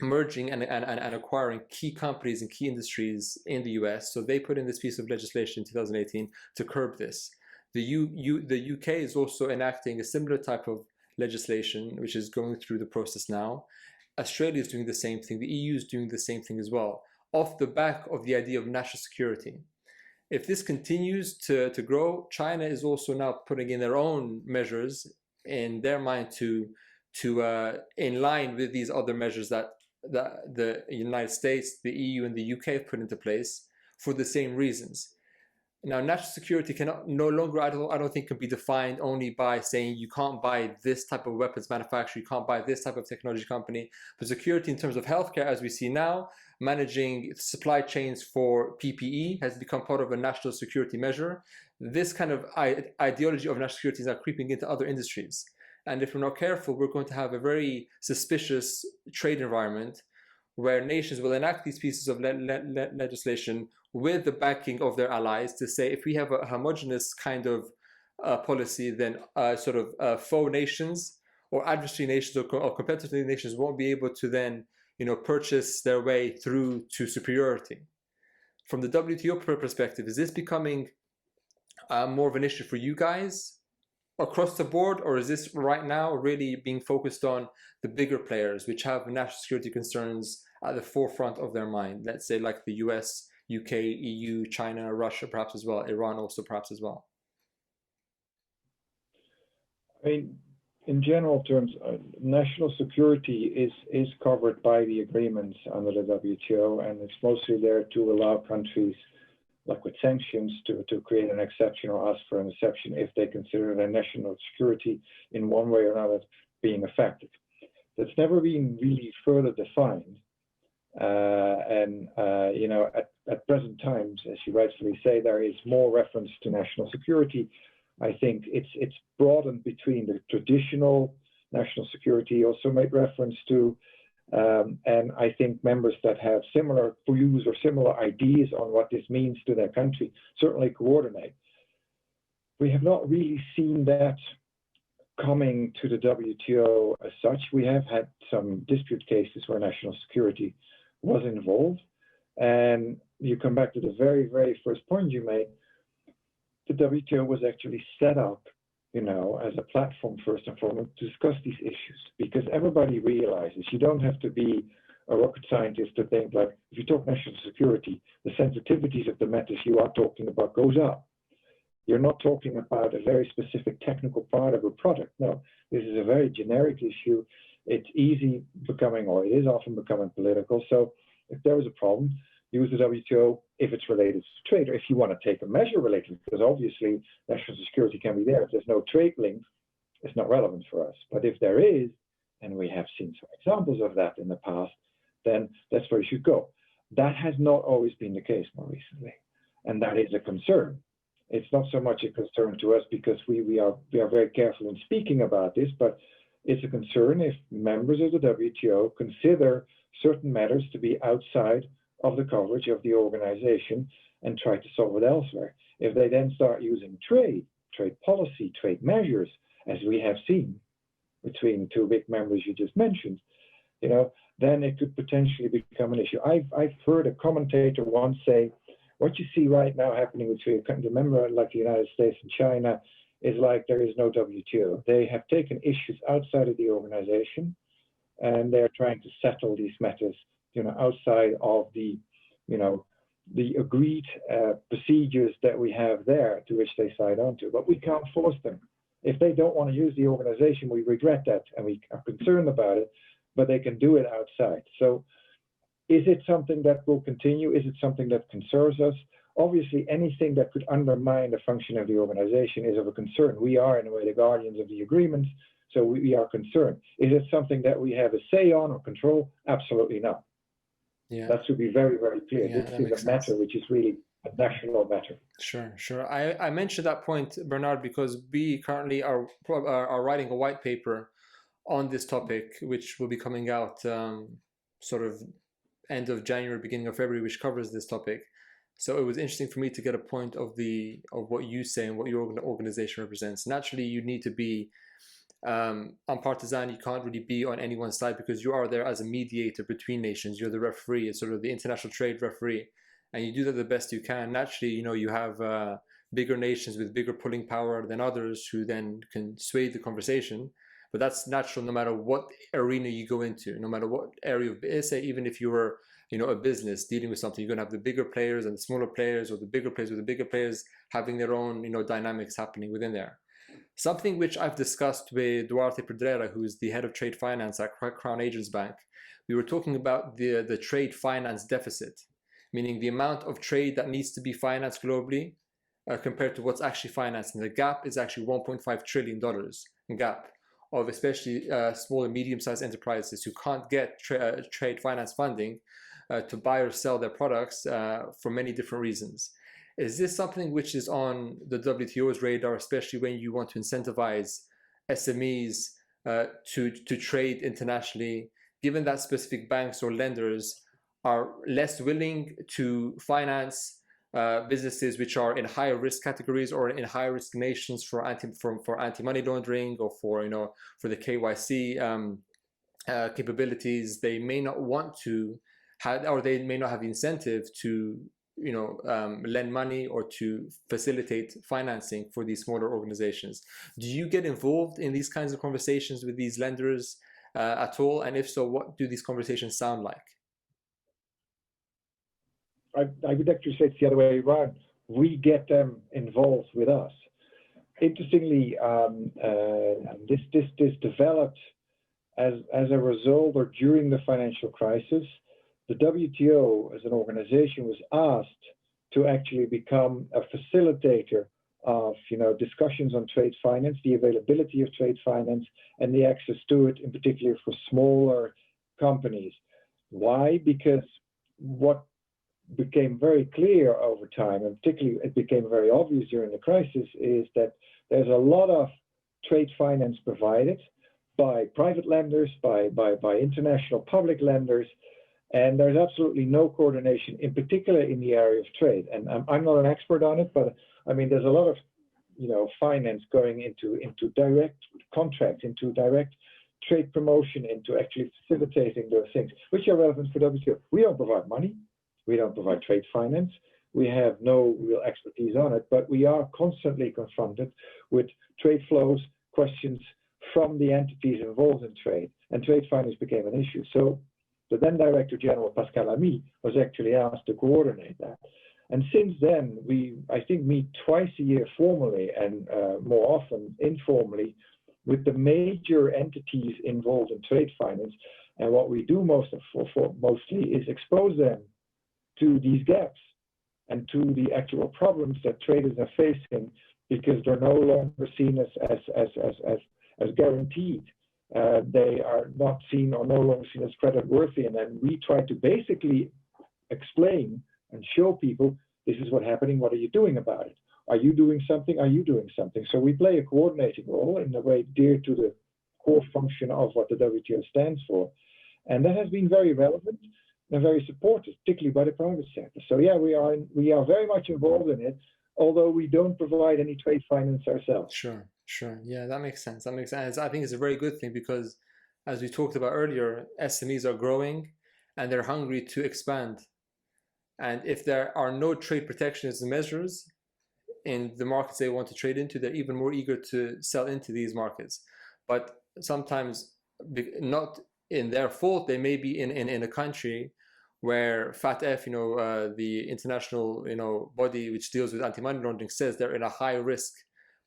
merging and acquiring key companies and key industries in the US. So they put in this piece of legislation in 2018 to curb this. The UK is also enacting a similar type of legislation, which is going through the process now. Australia is doing the same thing. The EU is doing the same thing as well, off the back of the idea of national security. If this continues to grow, China is also now putting in their own measures in their mind to in line with these other measures that the United States, the EU, and the UK have put into place for the same reasons. Now, national security cannot no longer, I don't think, can be defined only by saying you can't buy this type of weapons manufacturer, you can't buy this type of technology company. But security in terms of healthcare, as we see now, managing supply chains for PPE has become part of a national security measure. This kind of ideology of national security is now creeping into other industries. And if we're not careful, we're going to have a very suspicious trade environment where nations will enact these pieces of legislation with the backing of their allies to say, if we have a homogenous kind of policy, then sort of faux nations or adversary nations or competitive nations won't be able to then, purchase their way through to superiority. From the WTO perspective, is this becoming more of an issue for you guys across the board, or is this right now really being focused on the bigger players which have national security concerns at the forefront of their mind? Let's say like the US, UK, EU, China, Russia perhaps as well, Iran also perhaps as well.
I mean, in general terms, national security is covered by the agreements under the WTO, and it's mostly there to allow countries, like with sanctions, to create an exception or ask for an exception if they consider their national security in one way or another being affected. That's never been really further defined. At present times, as you rightfully say, there is more reference to national security. I think it's broadened between the traditional national security, also made reference to And I think members that have similar views or similar ideas on what this means to their country certainly coordinate. We have not really seen that coming to the WTO as such. We have had some dispute cases where national security was involved. And you come back to the very, very first point you made. The WTO was actually set up, as a platform first and foremost to discuss these issues, because everybody realizes you don't have to be a rocket scientist to think like, if you talk national security, the sensitivities of the matters you are talking about goes up. You're not talking about a very specific technical part of a product. No, this is a very generic issue. It's easy becoming, or it is often becoming political. So if there is a problem, use the WTO if it's related to trade, or if you want to take a measure related, because obviously national security can be there. If there's no trade link, it's not relevant for us. But if there is, and we have seen some examples of that in the past, then that's where you should go. That has not always been the case more recently, and that is a concern. It's not so much a concern to us because we are very careful in speaking about this, but it's a concern if members of the WTO consider certain matters to be outside of the coverage of the organization and try to solve it elsewhere. If they then start using trade policy, trade measures, as we have seen between two big members you just mentioned, then it could potentially become an issue. I've heard a commentator once say, what you see right now happening between a member like the United States and China is like there is no WTO. They have taken issues outside of the organization, and they're trying to settle these matters, outside of the agreed procedures that we have there to which they sign on to. But we can't force them. If they don't want to use the organization, we regret that, and we are concerned about it, but they can do it outside. So is it something that will continue? Is it something that concerns us? Obviously, anything that could undermine the function of the organization is of a concern. We are, in a way, the guardians of the agreements, so we are concerned. Is it something that we have a say on or control? Absolutely not.
Yeah.
That should be very, very clear.
Yeah,
this is a matter which is really a national matter.
Sure. I mentioned that point, Bernard, because we currently are writing a white paper on this topic, which will be coming out sort of end of January, beginning of February, which covers this topic. So it was interesting for me to get a point of what you say and what your organization represents. Naturally, you need to be unpartisan. You can't really be on anyone's side because you are there as a mediator between nations. You're the referee. It's sort of the international trade referee, and you do that the best you can. Naturally, you have bigger nations with bigger pulling power than others who then can sway the conversation. But that's natural no matter what arena you go into, no matter what area of business. Even if you were, a business dealing with something, you're going to have the bigger players and the smaller players, or the bigger players with the bigger players having their own, dynamics happening within there. Something which I've discussed with Duarte Pedreira, who's the head of trade finance at Crown Agents Bank. We were talking about the trade finance deficit, meaning the amount of trade that needs to be financed globally compared to what's actually financed. And the gap is actually $1.5 trillion gap of especially small and medium-sized enterprises who can't get trade finance funding to buy or sell their products for many different reasons. Is this something which is on the WTO's radar, especially when you want to incentivize SMEs to trade internationally, given that specific banks or lenders are less willing to finance businesses which are in higher risk categories or in higher risk nations for anti-money laundering or for the KYC capabilities? They may not want to have, or they may not have the incentive to lend money or to facilitate financing for these smaller organizations. Do you get involved in these kinds of conversations with these lenders at all? And if so, what do these conversations sound like?
I would actually say it's the other way around. We get them involved with us. Interestingly, this developed as a result or during the financial crisis. The WTO as an organization was asked to actually become a facilitator of discussions on trade finance, the availability of trade finance, and the access to it, in particular for smaller companies. Why? Because what became very clear over time, and particularly it became very obvious during the crisis, is that there's a lot of trade finance provided, by private lenders, by international public lenders, and there's absolutely no coordination, in particular in the area of trade. And I'm not an expert on it, but I mean, there's a lot of finance going into direct contracts, into direct trade promotion, into actually facilitating those things, which are relevant for WTO. We don't provide money, we don't provide trade finance, we have no real expertise on it, but we are constantly confronted with trade flows, questions from the entities involved in trade, and trade finance became an issue. So the then Director General, Pascal Lamy, was actually asked to coordinate that. And since then, we, I think, meet twice a year formally and more often informally with the major entities involved in trade finance. And what we do mostly is expose them to these gaps and to the actual problems that traders are facing, because they're no longer seen as guaranteed. They are not seen or no longer seen as creditworthy. And then we try to basically explain and show people, this is what's happening, what are you doing about it? Are you doing something? Are you doing something? So we play a coordinating role in a way dear to the core function of what the WTO stands for. And that has been very relevant and very supported, particularly by the private sector. So yeah, we are very much involved in it, although we don't provide any trade finance ourselves.
Sure. Yeah, that makes sense. That makes sense. I think it's a very good thing because, as we talked about earlier, SMEs are growing and they're hungry to expand. And if there are no trade protectionism measures in the markets they want to trade into, they're even more eager to sell into these markets. But sometimes, not in their fault, they may be in a country where FATF, the international body which deals with anti-money laundering, says they're in a high risk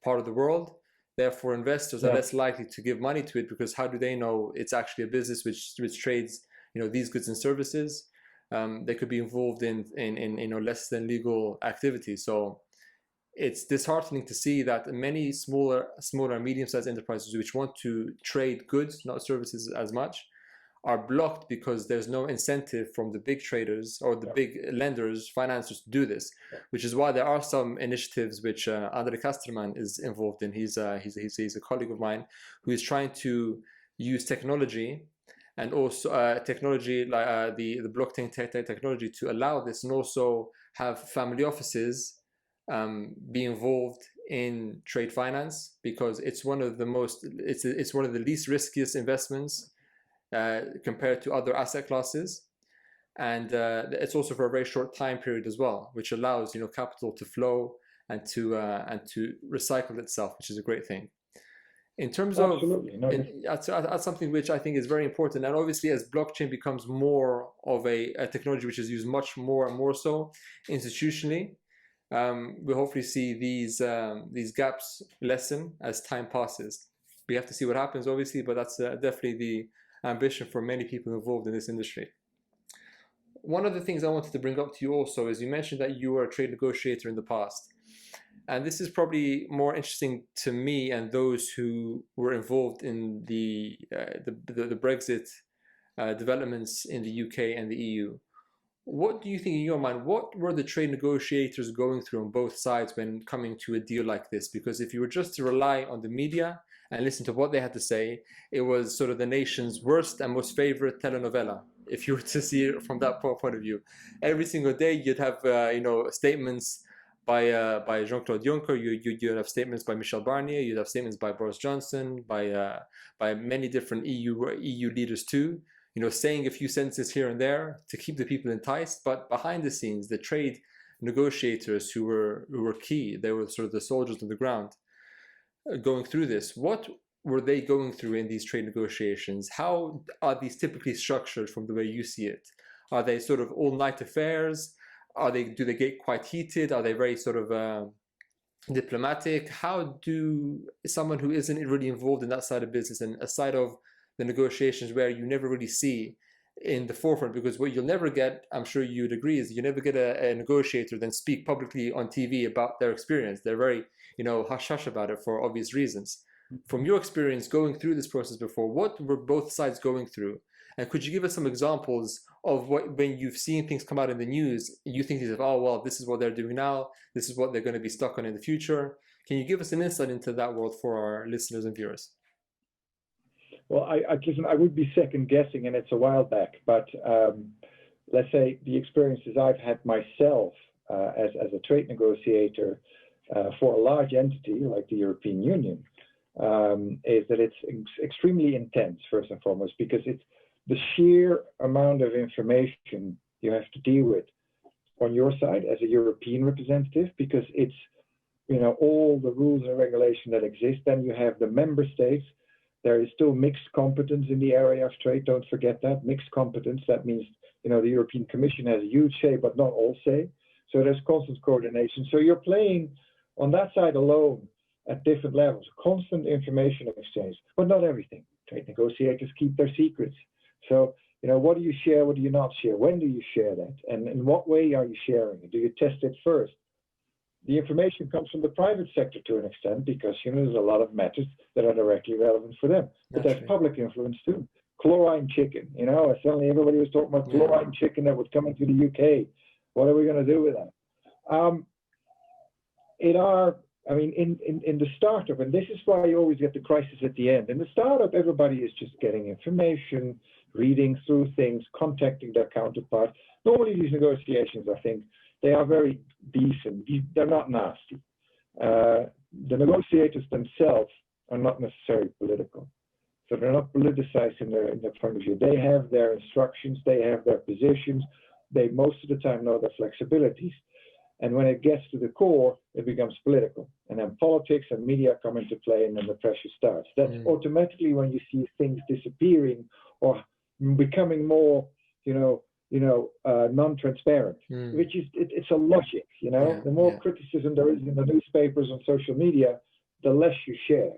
part of the world. Therefore, investors are less likely to give money to it, because how do they know it's actually a business which trades these goods and services? They could be involved in less than legal activities. So it's disheartening to see that many smaller medium-sized enterprises which want to trade goods, not services as much, are blocked because there's no incentive from the big traders or the big lenders, financiers to do this, which is why there are some initiatives which Andre Kasterman is involved in. He's a colleague of mine who is trying to use technology, and also technology like the blockchain technology, to allow this, and also have family offices be involved in trade finance, because it's one of the least riskiest investments compared to other asset classes, and it's also for a very short time period as well, which allows capital to flow and to recycle itself, which is a great thing. In terms of that's something which I think is very important, and obviously as blockchain becomes more of a technology which is used much more and more so institutionally, we'll hopefully see these gaps lessen as time passes. We have to see what happens, obviously, but that's definitely the ambition for many people involved in this industry. One of the things I wanted to bring up to you also is, you mentioned that you were a trade negotiator in the past. And this is probably more interesting to me and those who were involved in the Brexit developments in the UK and the EU. What do you think, in your mind, what were the trade negotiators going through on both sides when coming to a deal like this? Because if you were just to rely on the media and listen to what they had to say, it was sort of the nation's worst and most favorite telenovela, if you were to see it from that point of view. Every single day you'd have statements by Jean-Claude Juncker, you'd have statements by Michel Barnier, you'd have statements by Boris Johnson, by many different EU leaders too, saying a few sentences here and there to keep the people enticed. But behind the scenes, the trade negotiators who were key, they were sort of the soldiers on the ground going through this. What were they going through in these trade negotiations? How are these typically structured from the way you see it? Are they sort of all-night affairs? Do they get quite heated? Are they very sort of diplomatic? How do someone who isn't really involved in that side of business, and a side of the negotiations where you never really see in the forefront, because what you'll never get, I'm sure you'd agree, is you never get a negotiator then speak publicly on TV about their experience. They're very, hush-hush about it for obvious reasons. From your experience going through this process before, what were both sides going through? And could you give us some examples of when you've seen things come out in the news, you think, oh, well, this is what they're doing now, this is what they're going to be stuck on in the future? Can you give us an insight into that world for our listeners and viewers?
Well, listen, I would be second guessing, and it's a while back, but let's say the experiences I've had myself as a trade negotiator for a large entity like the European Union is that it's extremely intense, first and foremost, because it's the sheer amount of information you have to deal with on your side as a European representative, because it's, all the rules and regulation that exist. Then you have the member states. There is still mixed competence in the area of trade. Don't forget that. Mixed competence. That means, the European Commission has a huge say, but not all say. So there's constant coordination. So you're playing on that side alone at different levels, constant information exchange, but not everything. Trade negotiators keep their secrets. So, what do you share? What do you not share? When do you share that? And in what way are you sharing it? Do you test it first? The information comes from the private sector to an extent because, there's a lot of matters that are directly relevant for them. But there's public influence too. Chlorine chicken, suddenly everybody was talking about chlorine chicken that would come into the UK. What are we going to do with that? In the startup, and this is why you always get the crisis at the end. In the startup, everybody is just getting information, reading through things, contacting their counterpart. Normally these negotiations, I think, they are very decent. They're not nasty. The negotiators themselves are not necessarily political. So they're not politicized in their point of view. They have their instructions, they have their positions, they most of the time know their flexibilities. And when it gets to the core, it becomes political. And then politics and media come into play, and then the pressure starts. That's automatically when you see things disappearing or becoming more, non-transparent, which is, it's a logic, the more criticism there is in the newspapers and social media, the less you share.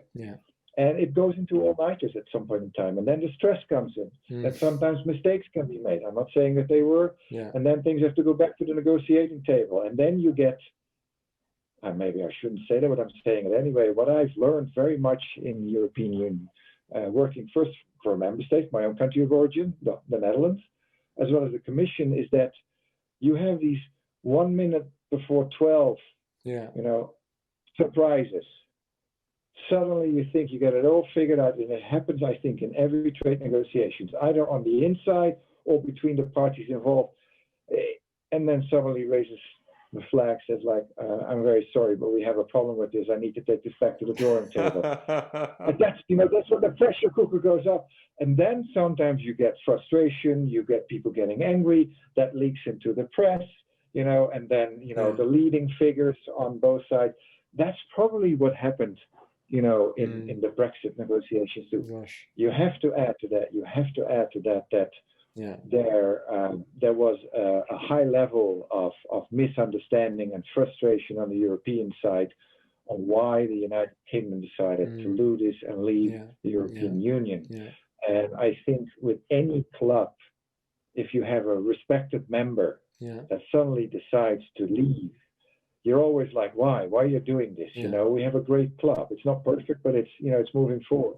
And it goes into all-nighters at some point in time. And then the stress comes in. And sometimes mistakes can be made. I'm not saying that they were. And then things have to go back to the negotiating table. And then you get, maybe I shouldn't say that, but I'm saying it anyway. What I've learned very much in the European Union, working first for a member state, my own country of origin, the Netherlands, as well as the Commission, is that you have these 1 minute before 12, surprises. Suddenly you think you got it all figured out, and it happens, I think, in every trade negotiations, either on the inside or between the parties involved, and then suddenly raises the flag, says like, I'm very sorry, but we have a problem with this. I need to take this back to the drawing table. And that's, that's when the pressure cooker goes up. And then sometimes you get frustration, you get people getting angry, that leaks into the press, and then, the leading figures on both sides. That's probably what happened, in the Brexit negotiations too.
Gosh.
You have to add to that, there was a high level of misunderstanding and frustration on the European side on why the United Kingdom decided to do this and leave the European Union. And I think with any club, if you have a respected member that suddenly decides to leave, you're always like, why are you doing this? We have a great club. It's not perfect, but it's, it's moving forward.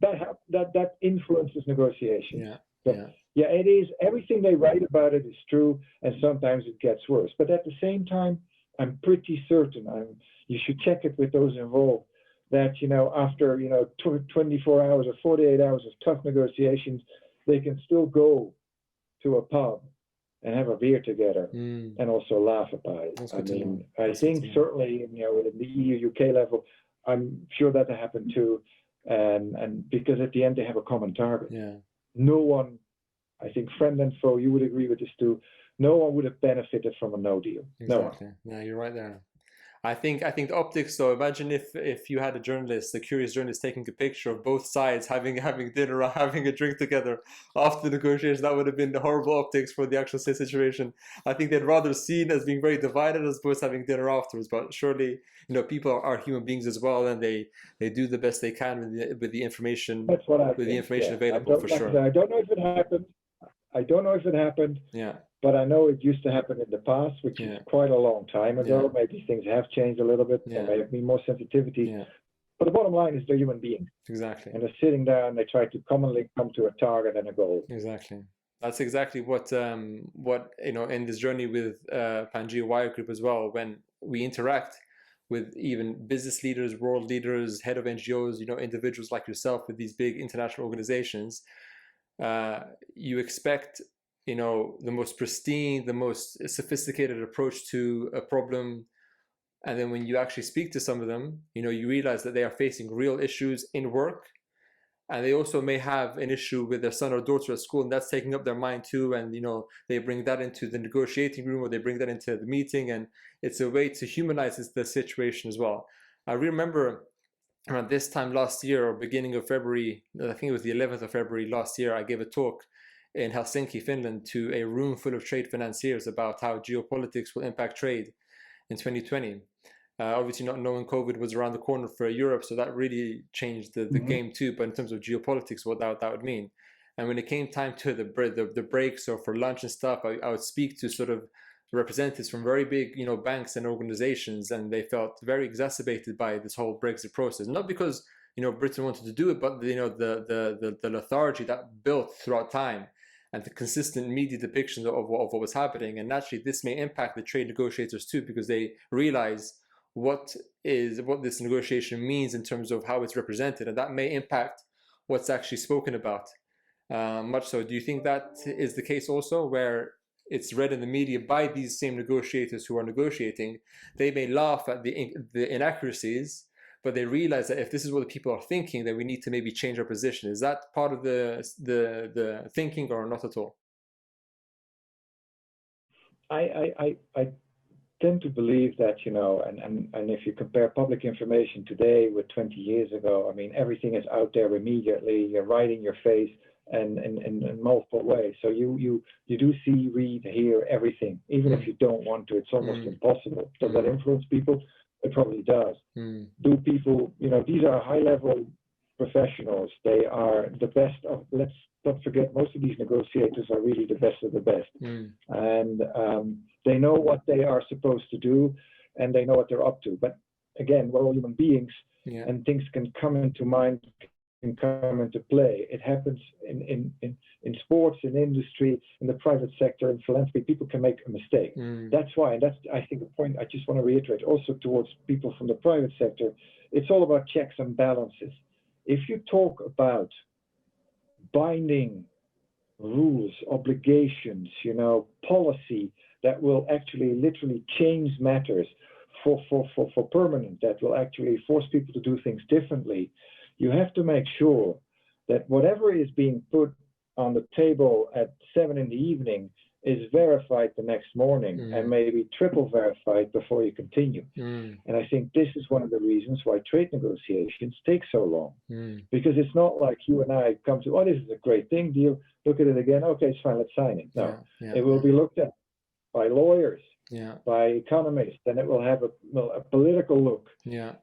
That influences negotiations. It is. Everything they write about it is true, and sometimes it gets worse. But at the same time, I'm pretty certain, you should check it with those involved, that, after, 24 hours or 48 hours of tough negotiations, they can still go to a pub and have a beer together and also laugh about it. I think certainly, in the EU, UK level, I'm sure that happened too. And because at the end they have a common target. No one, I think friend and foe, you would agree with this too, no one would have benefited from a no deal.
Exactly. No one. You're right there. I think the optics though, imagine if you had a curious journalist taking a picture of both sides having dinner or having a drink together after the negotiations, that would have been the horrible optics for the actual situation. I think they'd rather seen as being very divided as opposed to having dinner afterwards. But surely, people are human beings as well, and they do the best they can with the information.
That's what I
with
think,
the information available for sure.
I don't know if it happened. But I know it used to happen in the past, which is quite a long time ago. Maybe things have changed a little bit. There may have been more sensitivity. But the bottom line is they're human beings.
Exactly.
And they're sitting there and they try to commonly come to a target and a goal.
Exactly. That's exactly what in this journey with Pangea Wire Group as well, when we interact with even business leaders, world leaders, head of NGOs, individuals like yourself with these big international organizations, you expect, the most pristine, the most sophisticated approach to a problem. And then when you actually speak to some of them, you realize that they are facing real issues in work. And they also may have an issue with their son or daughter at school, and that's taking up their mind too. And, they bring that into the negotiating room, or they bring that into the meeting. And it's a way to humanize the situation as well. I remember around this time last year, or beginning of February, I think it was the 11th of February last year, I gave a talk in Helsinki, Finland, to a room full of trade financiers about how geopolitics will impact trade in 2020. Obviously, not knowing COVID was around the corner for Europe, so that really changed the game too. But in terms of geopolitics, what that would mean. And when it came time to the breaks or for lunch and stuff, I would speak to sort of representatives from very big, banks and organizations, and they felt very exacerbated by this whole Brexit process. Not because Britain wanted to do it, but the lethargy that built throughout time, and the consistent media depictions of what was happening. And naturally, this may impact the trade negotiators too, because they realize what this negotiation means in terms of how it's represented, and that may impact what's actually spoken about. Much so, do you think that is the case also, where it's read in the media by these same negotiators who are negotiating? They may laugh at the inaccuracies, but they realize that if this is what the people are thinking, then we need to maybe change our position. Is that part of the thinking, or not at all?
I tend to believe that, and if you compare public information today with 20 years ago, I mean, everything is out there immediately. You're right in your face, and in multiple ways. So you do see, read, hear everything, even if you don't want to. It's almost impossible. Does that influence people? It probably does. Do people, these are high-level professionals. They are the best of, let's not forget, most of these negotiators are really the best of the best. And they know what they are supposed to do, and they know what they're up to. But again, we're all human beings, and things can come into mind, can come into play. It happens in sports, in industry, in the private sector, in philanthropy. People can make a mistake. That's why, and that's, I think, a point I just want to reiterate also towards people from the private sector. It's all about checks and balances. If you talk about binding rules, obligations, policy that will actually literally change matters for permanent, that will actually force people to do things differently, you have to make sure that whatever is being put on the table at 7 p.m. is verified the next morning, and maybe triple verified before you continue. And I think this is one of the reasons why trade negotiations take so long, because it's not like you and I come to, this is a great thing, deal, look at it again, okay, it's fine, let's sign it. No, it will be looked at by lawyers, by economists, and it will have a political look.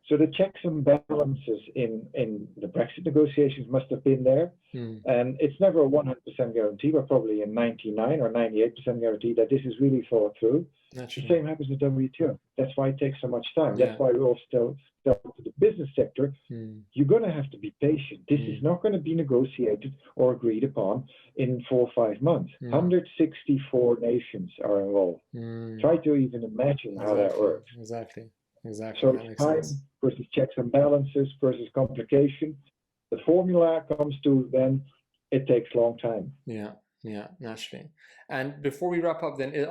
So the checks and balances in the Brexit negotiations must have been there. And it's never a 100% guarantee, but probably a 99 or 98% guarantee that this is really thought through. The same happens with WTO. That's why it takes so much time. That's why we all still to the business sector. You're going to have to be patient. This is not going to be negotiated or agreed upon in 4 or 5 months. 164 nations are involved. Try to even imagine how that works.
Exactly.
So it's time versus checks and balances versus complication. The formula comes to then it takes a long time.
Yeah, naturally. And before we wrap up then, is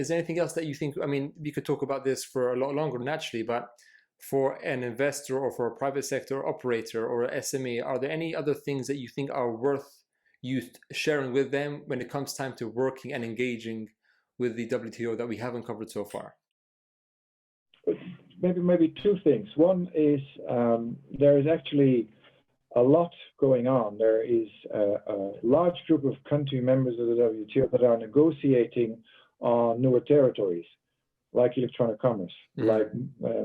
there anything else that you think, I mean, we could talk about this for a lot longer naturally, but for an investor or for a private sector operator or an SME, are there any other things that you think are worth you sharing with them when it comes time to working and engaging with the WTO that we haven't covered so far?
Maybe two things. One is there is actually a lot going on. There is a large group of country members of the WTO that are negotiating on newer territories, like electronic commerce, like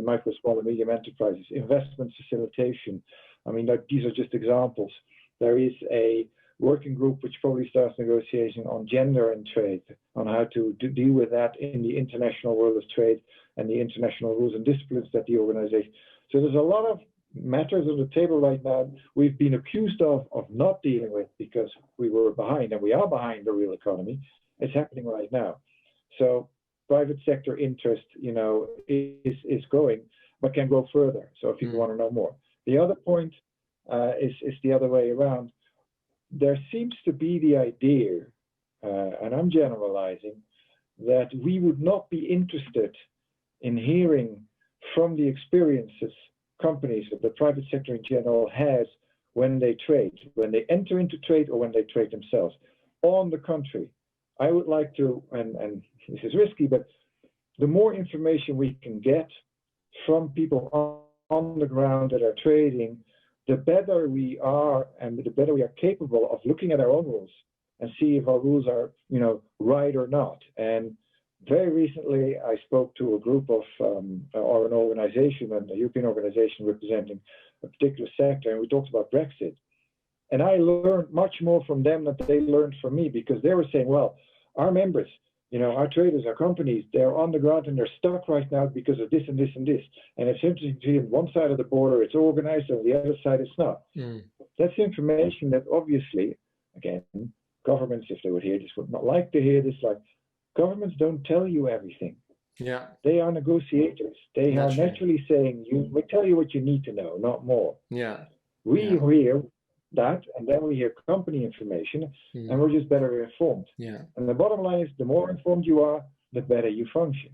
micro, small, and medium enterprises, investment facilitation. I mean, these are just examples. There is a working group which probably starts negotiating on gender and trade, on how to deal with that in the international world of trade and the international rules and disciplines that the organization. So there's a lot of matters on the table right now we've been accused of not dealing with because we were behind, and we are behind the real economy. It's happening right now. So private sector interest, is going, but can go further. So if people want to know more. The other point is the other way around. There seems to be the idea, and I'm generalizing, that we would not be interested in hearing from the experiences companies or the private sector in general has when they trade, when they enter into trade or when they trade themselves. On the contrary, I would like to, and this is risky, but the more information we can get from people on the ground that are trading, the better we are and the better we are capable of looking at our own rules and see if our rules are, right or not. And very recently, I spoke to a group of, or an organization, a European organization representing a particular sector, and we talked about Brexit. And I learned much more from them than they learned from me, because they were saying, well, our members, our traders, our companies, they're on the ground and they're stuck right now because of this and this and this. And it's interesting to see on one side of the border it's organized, and on the other side it's not. That's information that obviously, again, governments, if they would hear this, would not like to hear this. Like, governments don't tell you everything.
Yeah.
They are negotiators. They are naturally saying, we tell you what you need to know, not more.
Yeah.
We hear that, and then we hear company information, and we're just better informed.
Yeah.
And the bottom line is, the more informed you are, the better you function.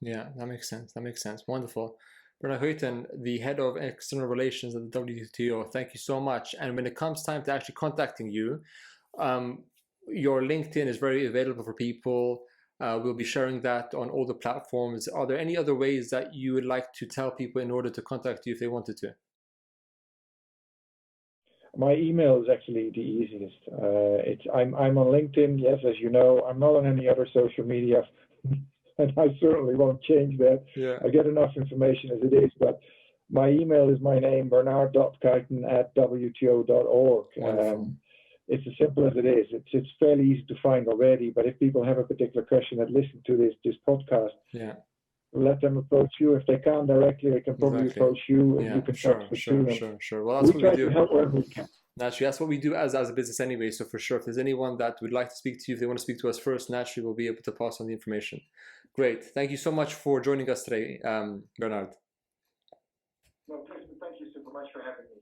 Yeah, that makes sense. That makes sense. Wonderful. Bernard Kuiten, the head of external relations at the WTO, thank you so much. And when it comes time to actually contacting you, your LinkedIn is very available for people. We'll be sharing that on all the platforms. Are there any other ways that you would like to tell people in order to contact you if they wanted to?
My email is actually the easiest. I'm on LinkedIn, yes, as you know. I'm not on any other social media, and I certainly won't change that.
Yeah.
I get enough information as it is, but my email is my name, bernard.kuiten@wto.org. It's as simple as it is. It's fairly easy to find already, but if people have a particular question that listen to this podcast, let them approach you. If they can't directly, they can probably approach you, and you can talk with
Sure. Well, that's what we do.
To help wherever we can.
Naturally, that's what we do as a business anyway. So for sure, if there's anyone that would like to speak to you, if they want to speak to us first, naturally, we'll be able to pass on the information. Great. Thank you so much for joining us today, Bernard.
No, thank you super much for having me.